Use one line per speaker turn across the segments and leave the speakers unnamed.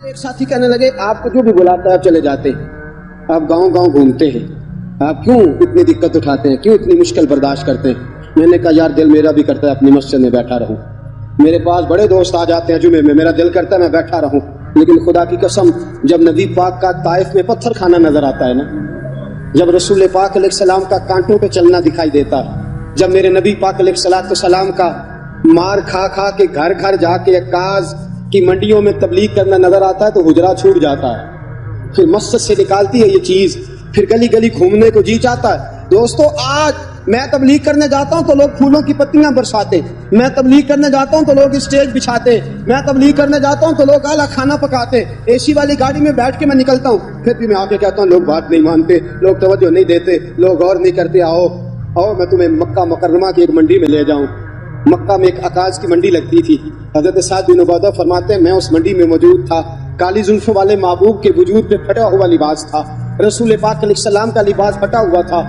ایک ساتھی کہنے لگے آپ کو جو بھی بلاتا ہے آپ چلے جاتے ہیں, آپ گاؤں گاؤں گھومتے ہیں, آپ کیوں اتنی دقت اٹھاتے ہیں, کیوں اتنی مشکل برداشت کرتے ہیں؟ میں نے کہا یار دل میرا بھی کرتا ہے اپنی مسجد میں بیٹھا رہوں, میرے پاس بڑے دوست آ جاتے ہیں جمعے میں, میرا دل کرتا ہے میں بیٹھا رہوں, لیکن خدا کی قسم جب نبی پاک کا طائف میں پتھر کھانا نظر آتا ہے نا, جب رسول پاک علیہ السلام کا کانٹوں پہ چلنا دکھائی دیتا ہے, جب میرے نبی پاک علیہ السلام کا مار کھا کھا کے گھر گھر جا کے عکاظ کی منڈیوں میں تبلیغ کرنا نظر آتا ہے تو حجرہ چھوٹ جاتا ہے, پھر مسجد سے نکالتی ہے یہ چیز, پھر گلی گلی گھومنے کو جی چاہتا ہے. دوستو آج میں تبلیغ کرنے جاتا ہوں تو لوگ پھولوں کی پتیاں برساتے, میں تبلیغ کرنے جاتا ہوں تو لوگ اسٹیج بچھاتے, میں تبلیغ کرنے جاتا ہوں تو لوگ اعلیٰ کھانا پکاتے, اے سی والی گاڑی میں بیٹھ کے میں نکلتا ہوں, پھر بھی میں آ کے کہتا ہوں لوگ بات نہیں مانتے, لوگ توجہ نہیں دیتے, لوگ غور نہیں کرتے. آؤ آؤ میں تمہیں مکہ مکرمہ کی ایک منڈی میں لے جاؤں. مکہ میں ایک عکاظ کی منڈی لگتی تھی, حضرت سعد بن عبادہ فرماتے ہیں میں اس منڈی میں موجود تھا. کالی زلفوں والے محبوب کے وجود پہ پھٹا ہوا لباس تھا, رسول پاک علیہ السلام کا لباس پھٹا ہوا تھا,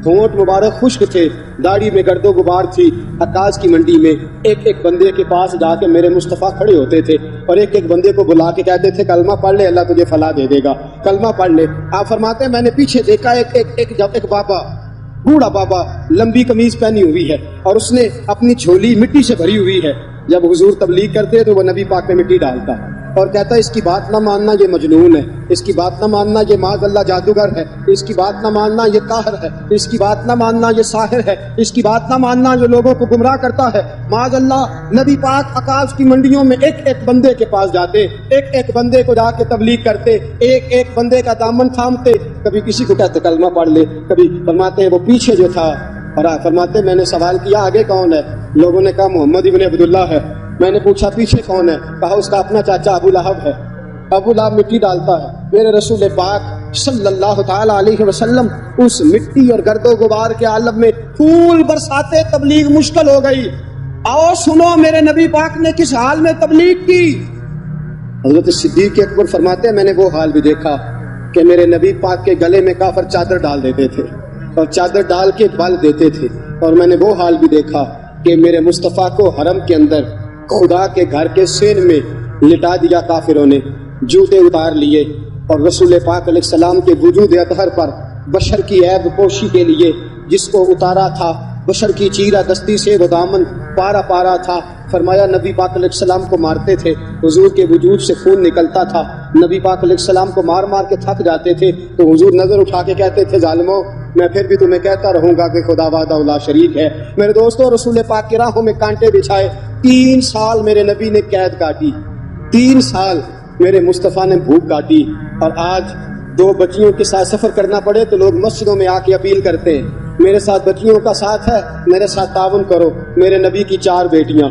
ہونٹ مبارک خشک تھے, داڑھی میں گرد و غبار تھی. عکاظ کی منڈی میں ایک ایک بندے کے پاس جا کے میرے مصطفیٰ کھڑے ہوتے تھے اور ایک ایک بندے کو بلا کے کہتے تھے کلمہ پڑھ لے اللہ تجھے فلاح دے دے گا, کلمہ پڑھ لے. آپ فرماتے ہیں میں نے پیچھے دیکھا ایک بابا, بوڑھا بابا, لمبی قمیض پہنی ہوئی ہے اور اس نے اپنی جھولی مٹی سے بھری ہوئی ہے. جب حضور تبلیغ کرتے تو وہ نبی پاک میں مٹی ڈالتا اور کہتا ہے اس کی بات نہ ماننا یہ مجنون ہے, اس کی بات نہ ماننا یہ معاذ اللہ جادوگر ہے, اس کی بات نہ ماننا یہ قاہر ہے, اس کی بات نہ ماننا یہ ساحر ہے, اس کی بات نہ ماننا یہ لوگوں کو گمراہ کرتا ہے. معاذ اللہ نبی پاک عکاظ کی منڈیوں میں ایک ایک بندے کے پاس جاتے, ایک ایک بندے کو جا کے تبلیغ کرتے, ایک ایک بندے کا دامن تھامتے, کبھی کسی کو کہتے کلمہ پڑھ لے, کبھی فرماتے ہیں وہ پیچھے جو تھا, اور فرماتے میں نے سوال کیا آگے کون ہے, لوگوں نے کہا محمد ابن عبداللہ ہے. میں نے پوچھا پیچھے کون ہے, کہا اس کا اپنا چاچا ابو لہب ہے. ابو لہب مٹی ڈالتا ہے. میرے رسول پاک صلی اللہ تعالی علیہ وسلم اس مٹی اور گرد و غبار کے عالم میں پھول برساتے, تبلیغ مشکل ہو گئی. آؤ سنو میرے نبی پاک نے کس حال میں تبلیغ کی. حضرت صدیق اکبر فرماتے ہیں میں نے وہ حال بھی دیکھا کہ میرے نبی پاک کے گلے میں کافر چادر ڈال دیتے تھے اور چادر ڈال کے بل دیتے تھے, اور میں نے وہ حال بھی دیکھا کہ میرے مصطفیٰ کو حرم کے اندر خدا کے گھر کے سین میں لٹا دیا کافروں نے, جوتے اتار لیے, اور رسول پاک علیہ السلام کے وجود اطہر پر بشر کی عیب پوشی کے لیے جس کو اتارا تھا, بشر کی چیرہ دستی سے وہ دامن پارا پارا تھا. فرمایا نبی پاک علیہ السلام کو مارتے تھے, حضور کے وجود سے خون نکلتا تھا, نبی پاک علیہ السلام کو مار مار کے تھک جاتے تھے تو حضور نظر اٹھا کے کہتے تھے ظالموں میں پھر بھی تمہیں کہتا رہوں گا کہ خدا وحدہ لا شریک ہے. میرے دوستوں رسول پاک کی راہوں میں کانٹے بچھائے, 3 سال میرے نبی نے قید کاٹی, 3 سال میرے مصطفیٰ نے بھوک کاٹی. اور آج 2 بچیوں کے ساتھ سفر کرنا پڑے تو لوگ مسجدوں میں آ کے اپیل کرتے ہیں میرے ساتھ بچیوں کا ساتھ ہے, میرے ساتھ تعاون کرو. میرے نبی کی 4 بیٹیاں,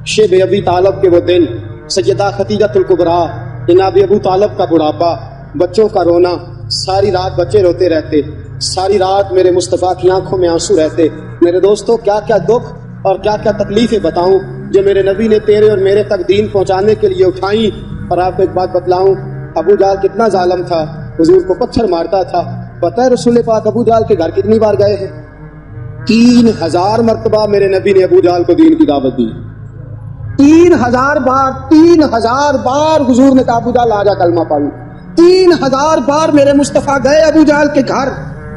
شیب ابی طالب کے وہ دن, سیدہ خدیجہ الکبریٰ, جناب ابو طالب کا بڑھاپا, بچوں کا رونا, ساری رات بچے روتے رہتے, ساری رات میرے مصطفیٰ کی آنکھوں میں آنسو رہتے. میرے دوستوں کیا کیا دکھ اور کیا کیا تکلیفیں بتاؤں جو میرے نبی نے تیرے اور میرے تک دین پہنچانے کے لیے اٹھائیں. اور آپ کو ایک بات بتلاؤں, ابو جہل کتنا ظالم تھا, حضور کو پتھر مارتا تھا. پتہ ہے رسول پاک ابو جہل کے گھر کتنی بار گئے ہیں؟ 3000 مرتبہ میرے نبی نے ابو جہل کو دین کی دعوت دی. 3000 بار, 3000 بار حضور نے کہا ابو جہل آ جا کلمہ پڑھ. 3000 بار میرے مصطفیٰ گئے ابو جہل کے گھر,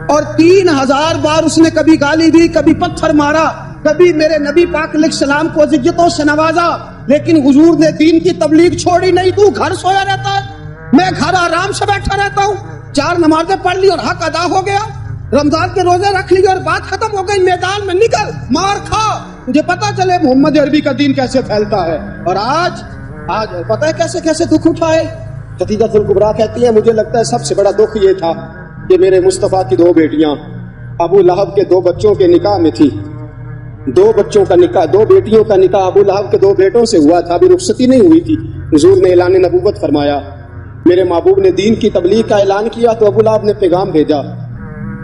اور 3000 بار اس نے کبھی گالی دی, کبھی پتھر مارا, کبھی میرے نبی پاک علیہ السلام کو عزتوں سے نوازا, لیکن حضور نے دین کی تبلیغ چھوڑی نہیں. تو گھر سویا رہتا ہے, میں گھر آرام سے بیٹھا رہتا ہوں, 4 نمازیں پڑھ لی اور حق ادا ہو گیا, رمضان کے روزے رکھ لیے اور بات ختم ہو گئی. میدان میں نکل, مار کھا, مجھے پتا چلے محمد عربی کا دین کیسے پھیلتا ہے. اور آج پتہ ہے کیسے کیسے دکھ اٹھائے. خدیجہ الکبریٰ کہتی ہے مجھے لگتا ہے سب سے بڑا دکھ یہ تھا کہ میرے مصطفیٰ کی 2 بیٹیاں ابو لہب کے 2 بچوں کے نکاح میں تھی. 2 بچوں کا نکاح, 2 بیٹیوں کا نکاح ابو لہب کے 2 بیٹوں سے ہوا تھا, ابھی رخصتی نہیں ہوئی تھی. حضور نے اعلان نبوت فرمایا, میرے محبوب نے دین کی تبلیغ کا اعلان کیا تو ابو لہب نے پیغام بھیجا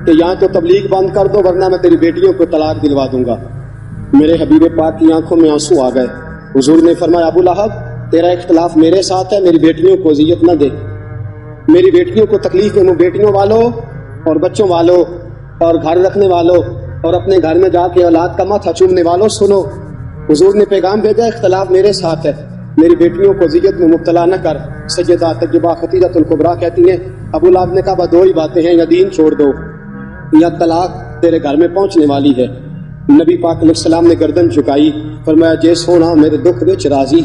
کہ یہاں تو تبلیغ بند کر دو ورنہ میں تیری بیٹیوں کو طلاق دلوا دوں گا. میرے حبیب پاک کی آنکھوں میں آنسو آ گئے. حضور نے فرمایا ابو لہب تیرا اختلاف میرے ساتھ ہے, میری بیٹیوں کو اذیت نہ دے, میری بیٹیوں کو تکلیف میں. بیٹیوں والوں اور بچوں والوں اور گھر رکھنے والوں اور اپنے گھر میں جا کے اولاد کا ماتھا چومنے والوں سنو, حضور نے پیغام بھیجا اختلاف میرے ساتھ ہے, میری بیٹیوں کو ذیت میں مبتلا نہ کر۔ سیدہ طیبہ خدیجہ الکبریٰ کہتی ہیں ابو لہب نے کہا دو ہی باتیں ہیں، یا دین چھوڑ دو یا طلاق تیرے گھر میں پہنچنے والی ہے۔ نبی پاک علیہ السلام نے گردن جھکائی، فرمایا جے سونا میرے دکھ وچ راضی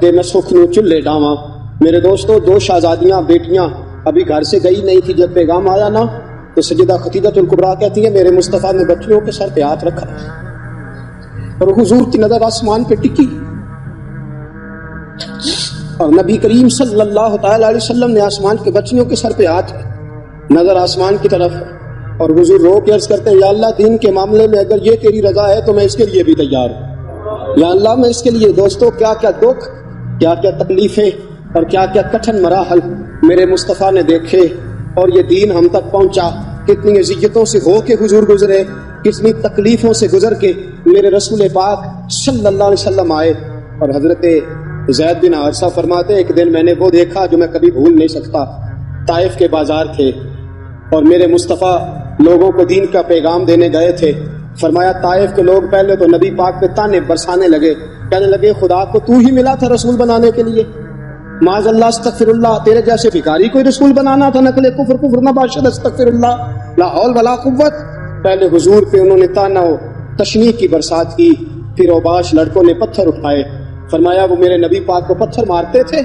تے میں سکھ نو چلے ڈاواں۔ میرے دوستو، دو شہزادیاں بیٹیاں ابھی گھر سے گئی نہیں تھی، جب پیغام آیا نا تو سیدہ خدیجہ الکبریٰ کہتی ہیں میرے مصطفیٰ نے بچیوں کے سر پہ ہاتھ رکھا اور حضور کی نظر آسمان پہ ٹکی، اور نبی کریم صلی اللہ تعالی علیہ وسلم نے آسمان کے بچیوں کے سر پہ ہاتھ، نظر آسمان کی طرف، اور حضور رو کے عرض کرتے ہیں یا اللہ دین کے معاملے میں اگر یہ تیری رضا ہے تو میں اس کے لیے بھی تیار ہوں، یا اللہ میں اس کے لیے۔ دوستو، کیا کیا دکھ، کیا کیا تکلیفیں اور کیا کیا کٹھن مراحل میرے مصطفیٰ نے دیکھے اور یہ دین ہم تک پہنچا۔ کتنی اذیتوں سے ہو کے حضور گزرے، کتنی تکلیفوں سے گزر کے میرے رسول پاک صلی اللہ علیہ وسلم آئے۔ اور حضرت زید بن حارثہ فرماتے ایک دن میں نے وہ دیکھا جو میں کبھی بھول نہیں سکتا۔ طائف کے بازار تھے اور میرے مصطفیٰ لوگوں کو دین کا پیغام دینے گئے تھے۔ فرمایا طائف کے لوگ پہلے تو نبی پاک پہ تانے برسانے لگے، کہنے لگے خدا کو تو ہی ملا تھا رسول بنانے کے لیے، معاذ اللہ استغفر اللہ، تیرے جیسے بھکاری کوئی رسول بنانا تھا، نقل کفر کفر نہ باشد استغفر اللہ لا حول ولا قوت۔ پہلے حضور پہ انہوں نے تانا و تشنیع کی برسات کی، پھر اوباش لڑکوں نے پتھر اٹھائے۔ فرمایا وہ میرے نبی پاک کو پتھر مارتے تھے،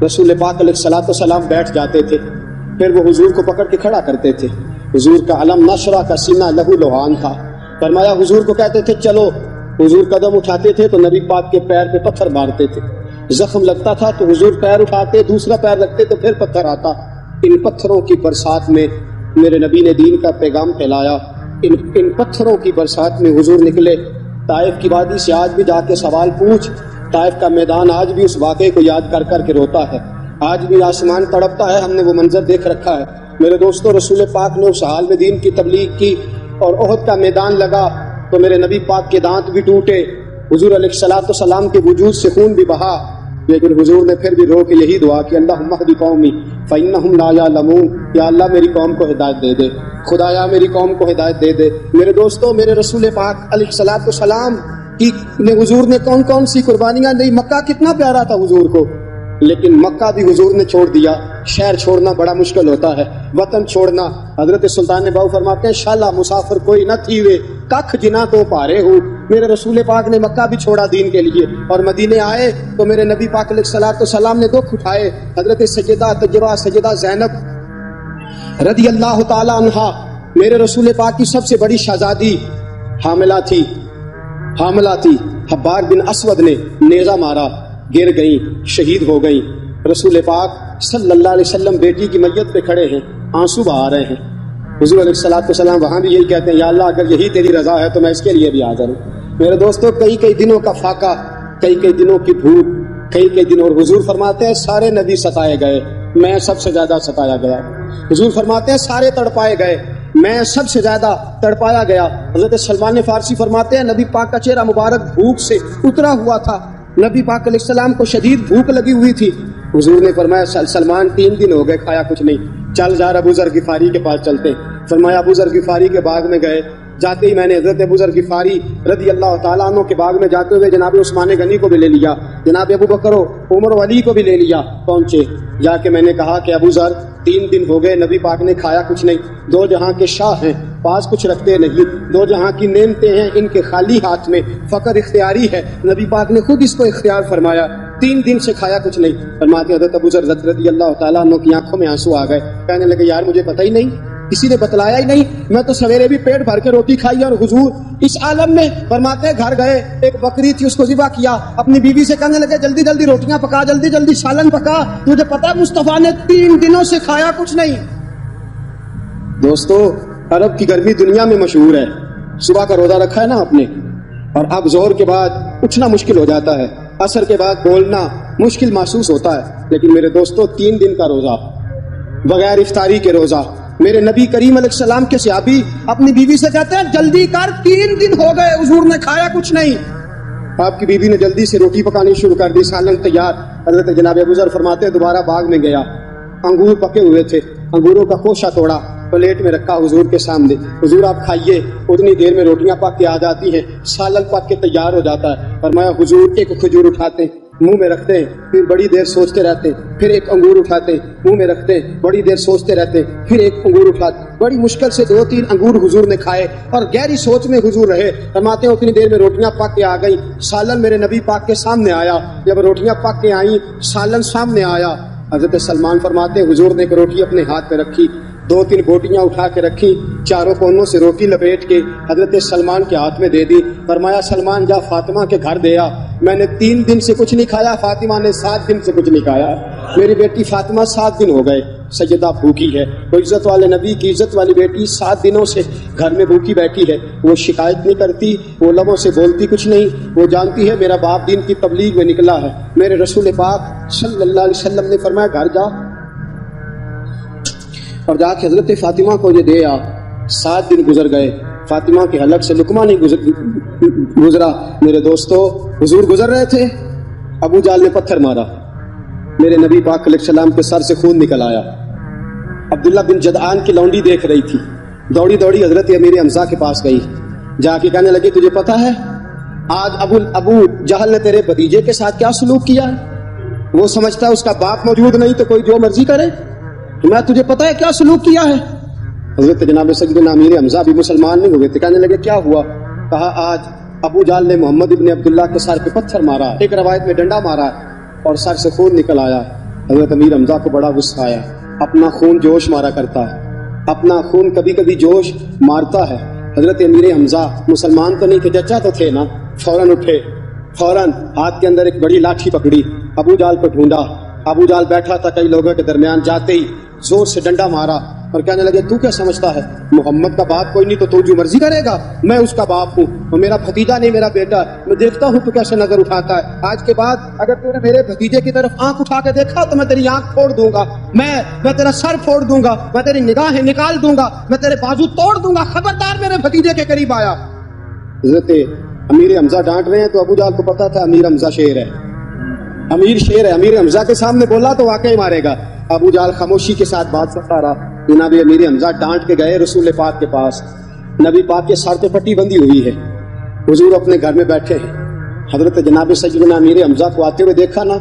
رسول پاک علیہ الصلوۃ والسلام بیٹھ جاتے تھے، پھر وہ حضور کو پکڑ کے کھڑا کرتے تھے۔ حضور کا علم نشرہ کا سینہ لہو لہان تھا۔ فرمایا حضور کو کہتے تھے چلو، حضور قدم اٹھاتے تھے تو نبی پاک کے پیر پہ پتھر مارتے تھے، زخم لگتا تھا تو حضور پیر اٹھاتے، دوسرا پیر لگتے تو پھر پتھر آتا۔ ان پتھروں کی برسات میں میرے نبی نے دین کا پیغام پھیلایا۔ ان پتھروں کی برسات میں حضور نکلے۔ طائف کی وادی سے آج بھی جا کے سوال پوچھ، طائف کا میدان آج بھی اس واقعے کو یاد کر کر کے روتا ہے، آج بھی آسمان تڑپتا ہے، ہم نے وہ منظر دیکھ رکھا ہے۔ میرے دوستو، رسول پاک نے اس حال میں دین کی تبلیغ کی اور احد کا میدان لگا تو میرے نبی پاک کے دانت بھی ٹوٹے، حضور علیہ الصلوۃ والسلام کے وجود سے خون بھی بہا، لیکن حضور نے پھر بھی رو کے یہی دعا کی اللہم اہد قومی فإنہم لا یعلمون، یا اللہ میری قوم کو ہدایت دے دے، خدایا میری قوم کو ہدایت دے دے۔ میرے دوستو، میرے رسول پاک علیہ الصلوۃ والسلام کی حضور نے کون کون سی قربانیاں دی۔ مکہ کتنا پیارا تھا حضور کو، لیکن مکہ بھی حضور نے چھوڑ دیا۔ شہر چھوڑنا بڑا مشکل ہوتا ہے، وطن چھوڑنا۔ حضرت سلطان باؤ فرماتے ہیں شالا مسافر کوئی نہ تھی وے ککھ جنا تو پارے ہو۔ میرے رسول پاک نے مکہ بھی چھوڑا دین کے لیے اور مدینے آئے تو میرے نبی پاک علیہ الصلوۃ والسلام نے دکھ اٹھائے۔ حضرت سیدہ طیبہ سیدہ زینب رضی اللہ تعالی عنہا میرے رسول پاک کی سب سے بڑی شہزادی حاملہ تھی۔ حبار بن اسود نے نیزہ مارا، گر گئیں، شہید ہو گئیں۔ رسول پاک صلی اللہ علیہ وسلم بیٹی کی میت پہ کھڑے ہیں، آنسو بہا رہے ہیں۔ حضور علیہ الصلوۃ والسلام وہاں بھی یہی کہتے ہیں یا اللہ اگر یہی تیری رضا ہے تو میں اس کے لیے بھی حاضر ہوں۔ میرے دوستو، کئی دنوں کا فاقہ، کئی دنوں کی بھوک، کئی دن، اور حضور فرماتے ہیں سارے نبی ستائے گئے، میں سب سے زیادہ ستایا گیا۔ حضور فرماتے ہیں سارے تڑپائے گئے، میں سب سے زیادہ تڑپایا گیا۔ حضرت سلمان فارسی فرماتے ہیں نبی پاک کا چہرہ مبارک بھوک سے اترا ہوا تھا، نبی پاک علیہ السلام کو شدید بھوک لگی ہوئی تھی۔ حضور نے فرمایا سلمان 3 دن ہو گئے کھایا کچھ نہیں، چل ذرا ابو ذر غفاری کے پاس چلتے۔ فرمایا ابو ذر غفاری کے باغ میں گئے، جاتے ہی میں نے حضرت ابو ذر غفاری رضی اللہ تعالیٰ عنہ کے باغ میں جاتے ہوئے جناب عثمان غنی کو بھی لے لیا، جناب ابو بکر و عمر و علی کو بھی لے لیا۔ پہنچے، جا کے میں نے کہا کہ ابو ذر 3 دن ہو گئے نبی پاک نے کھایا کچھ نہیں، 2 جہاں کے شاہ ہیں، پاس کچھ رکھتے نہیں، 2 جہاں کی نعمتیں ہیں ان کے خالی ہاتھ میں، فقر اختیاری ہے، نبی پاک نے خود اس کو اختیار فرمایا، 3 دن سے کھایا کچھ نہیں۔ فرماتے حضرت ابو ذر رضی اللہ تعالیٰ عنہ کی آنکھوں میں آنسو آ گئے، کہنے لگے یار مجھے پتہ ہی نہیں، کسی نے بتلایا ہی نہیں، میں تو سویرے بھی پیٹ بھر کے روٹی کھائی اور حضور اس عالم میں۔ فرماتے ہیں گھر گئے، ایک بکری تھی اس کو ذبح کیا، اپنی بیوی سے کہنے لگے جلدی جلدی روٹیاں پکا، جلدی جلدی سالن پکا، تجھے پتہ ہے مصطفیٰ نے 3 دنوں سے کھایا کچھ نہیں۔ دوستو، عرب کی گرمی دنیا میں مشہور ہے، صبح کا روزہ رکھا ہے نا آپ نے، اور اب ظہر کے بعد اٹھنا مشکل ہو جاتا ہے، عصر کے بعد بولنا مشکل محسوس ہوتا ہے، لیکن میرے دوستو 3 دن کا روزہ، بغیر افطاری کے روزہ۔ میرے نبی کریم علیہ السلام کے صحابی اپنی بیوی سے کہتے ہیں جلدی کر 3 دن ہو گئے حضور نے کھایا کچھ نہیں۔ آپ کی بیوی نے جلدی سے روٹی پکانی شروع کر دی، سالن تیار۔ حضرت جناب ابو ذر فرماتے ہیں دوبارہ باغ میں گیا، انگور پکے ہوئے تھے، انگوروں کا خوشہ توڑا، پلیٹ میں رکھا حضور کے سامنے، حضور آپ کھائیے۔ اتنی دیر میں روٹیاں پک کے آ جاتی ہیں، سالن پک کے تیار ہو جاتا ہے۔ فرمایا حضور ایک کھجور اٹھاتے، منہ میں رکھتے ہیں، پھر بڑی دیر سوچتے رہتے ہیں، پھر ایک انگور اٹھاتے ہیں، منہ میں رکھتے ہیں، بڑی دیر سوچتے رہتے ہیں، پھر ایک انگور اٹھاتے ہیں۔ بڑی مشکل سے 2-3 انگور حضور نے کھائے اور گہری سوچ میں حضور رہے۔ فرماتے ہیں اتنی دیر میں روٹیاں پک کے آ گئیں، سالن میرے نبی پاک کے سامنے آیا۔ جب روٹیاں پک کے آئیں، سالن سامنے آیا، حضرت سلمان فرماتے ہیں حضور نے ایک روٹی اپنے ہاتھ پہ رکھی، 2-3 بوٹیاں اٹھا کے رکھی، چاروں کونوں سے روٹی لپیٹ کے حضرت سلمان کے ہاتھ میں دے دی۔ فرمایا سلمان جا فاطمہ کے گھر دے آ، میں نے 3 دن سے کچھ نہیں کھایا، فاطمہ نے 7 دن سے کچھ نہیں کھایا، میری بیٹی فاطمہ 7 دن ہو گئے سیدہ بھوکی ہے۔ وہ عزت والے نبی کی عزت والی بیٹی 7 دنوں سے گھر میں بھوکی بیٹھی ہے، وہ شکایت نہیں کرتی، وہ لبوں سے بولتی کچھ نہیں، وہ جانتی ہے میرا باپ دین کی تبلیغ میں نکلا ہے۔ میرے رسول پاک صلی اللہ علیہ وسلم نے فرمایا گھر جا، اور جا کے حضرت فاطمہ کو یہ دے آ۔ 7 دن گزر گئے، فاطمہ کے حلق سے لقمہ نہیں گزرا۔ میرے دوستو حضور گزر رہے تھے، ابو جہل نے پتھر مارا، میرے نبی پاک علیہ السلام کے سر سے خون نکل آیا۔ عبداللہ بن جدعان کی لونڈی دیکھ رہی تھی، دوڑی دوڑی حضرت امیر حمزہ کے پاس گئی، جا کے کہنے لگی تجھے پتا ہے آج ابو جہل نے تیرے بھتیجے کے ساتھ کیا سلوک کیا ہے؟ وہ سمجھتا ہے اس کا باپ موجود نہیں تو کوئی جو مرضی کرے، میں تجھے پتا ہے کیا سلوک کیا ہے؟ حضرت جناب سیدنا امیر حمزہ بھی مسلمان نہیں ہوئے تھے، کہنے لگے کیا ہوا؟ کہا آج ابو جہل نے محمد ابن عبداللہ کے سر پہ پتھر مارا، ایک روایت میں ڈنڈا مارا اور سر سے خون نکل آیا۔ حضرت امیر حمزہ کو بڑا غصہ آیا، اپنا خون جوش مارا کرتا ہے، اپنا خون کبھی کبھی جوش مارتا ہے۔ حضرت امیر حمزہ مسلمان تو نہیں تھے، چچا تو تھے نا، فوراً اٹھے، فوراً ہاتھ کے اندر ایک بڑی لاٹھی پکڑی، ابو جہل کو ڈھونڈا، ابو جہل بیٹھا تھا کئی لوگوں کے درمیان، جاتے ہی زور سے ڈنڈا مارا اور کہنے لگے تو کیا سمجھتا ہے محمد کا باپ کوئی نہیں تو جو مرضی کرے گا، میں اس کا باپ ہوں، وہ میرا بھتیجا نہیں میرا بیٹا، میں دیکھتا ہوں تو کیسے نظر اٹھاتا ہے، آج کے بعد اگر تو نے میرے بھتیجے کی طرف آنکھ اٹھا کے دیکھا تو میں تیری آنکھ پھوڑ دوں گا، میں تیرا سر پھوڑ دوں گا، میں تیری نگاہیں نکال دوں گا، میں تیرے بازو توڑ دوں گا، خبردار میرے بھتیجے کے قریب آیا۔ حضرت امیر حمزہ ڈانٹ رہے ہیں تو ابو جہل کو پتا تھا امیر حمزہ شیر ہے، امیر شیر ہے، امیر حمزہ کے سامنے بولا تو واقعی مارے گا۔ ابو جہل خاموشی کے ساتھ بات کرتا رہا۔ جناب امیر حمزہ ڈانٹ کے گئے رسول پاک کے پاس، نبی پاک کے سر پہ پٹی بندھی ہوئی ہے، حضور اپنے گھر میں بیٹھے ہیں۔ حضرت جناب سیدنا امیر حمزہ کو آتے ہوئے دیکھا نا،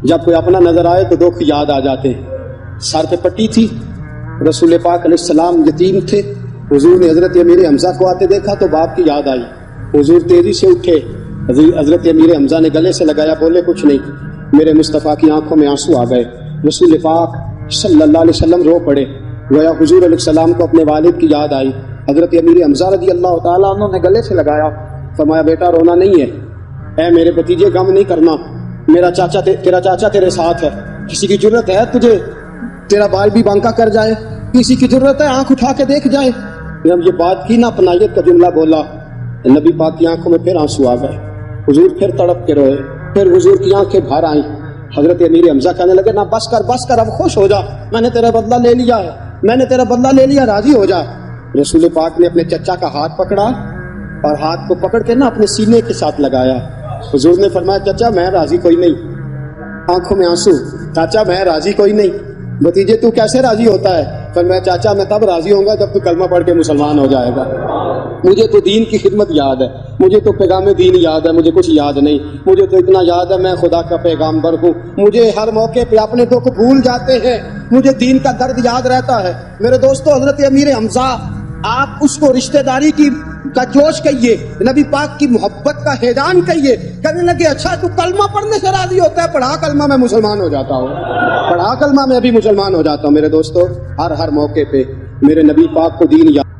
جب کوئی اپنا نظر آئے تو دکھ یاد آ جاتے ہیں۔ سر پہ پٹی تھی، رسول پاک علیہ السلام یتیم تھے، حضور نے حضرت امیر حمزہ کو آتے دیکھا تو باپ کی یاد آئی، حضور تیزی سے اٹھے، حضرت امیر حمزہ نے گلے سے لگایا، بولے کچھ نہیں، میرے مصطفیٰ کی آنکھوں میں آنسو آ گئے۔ رسول پاک صلی اللہ علیہ وسلم رو پڑے، گویا حضور علیہ السلام کو اپنے والد کی یاد آئی۔ حضرت امیر حمزہ رضی اللہ تعالیٰ عنہ نے گلے سے لگایا، فرمایا بیٹا رونا نہیں ہے، اے میرے بھتیجے غم نہیں کرنا، تیرا چاچا تیرے ساتھ ہے، کسی کی ضرورت ہے تجھے تیرا بال بھی بانکا کر جائے، کسی کی ضرورت ہے آنکھ اٹھا کے دیکھ جائے۔ جب یہ بات کی نا، اپنائیت کا جملہ بولا، نبی پاک کی آنکھوں میں پھر آنسو آ گئے، حضور پھر تڑپ کے روئے، پھر حضور کی آنکھیں بھر آئیں۔ حضرت امیر حمزہ کہنے لگے نا بس کر اب خوش ہو جا، میں نے تیرا بدلہ لے لیا ہے، میں نے تیرا بدلہ لے لیا، راضی ہو جا۔ رسول پاک نے اپنے چچا کا ہاتھ پکڑا اور ہاتھ کو پکڑ کے نا اپنے سینے کے ساتھ لگایا۔ حضور نے فرمایا چچا میں راضی کوئی نہیں، آنکھوں میں آنسو، چاچا میں راضی کوئی نہیں، بھتیجے تو کیسے راضی ہوتا ہے؟ فرمایا چاچا میں تب راضی ہوں گا جب تو کلمہ پڑھ کے مسلمان ہو جائے گا، مجھے تو دین کی خدمت یاد ہے، مجھے تو پیغام دین یاد ہے، مجھے کچھ یاد نہیں، مجھے تو اتنا یاد ہے میں خدا کا پیغامبر ہوں، مجھے ہر موقع پہ اپنے دکھ بھول جاتے ہیں، مجھے دین کا درد یاد رہتا ہے۔ میرے دوستو حضرت امیر حمزہ، آپ اس کو رشتہ داری کا جوش کہیے، نبی پاک کی محبت کا ہیجان کہیے، کہنے لگے اچھا تو کلمہ پڑھنے سے راضی ہوتا ہے، پڑھا کلمہ میں مسلمان ہو جاتا ہوں، پڑھا کلمہ میں ابھی مسلمان ہو جاتا ہوں۔ میرے دوستو ہر موقع پہ میرے نبی پاک کو دین یاد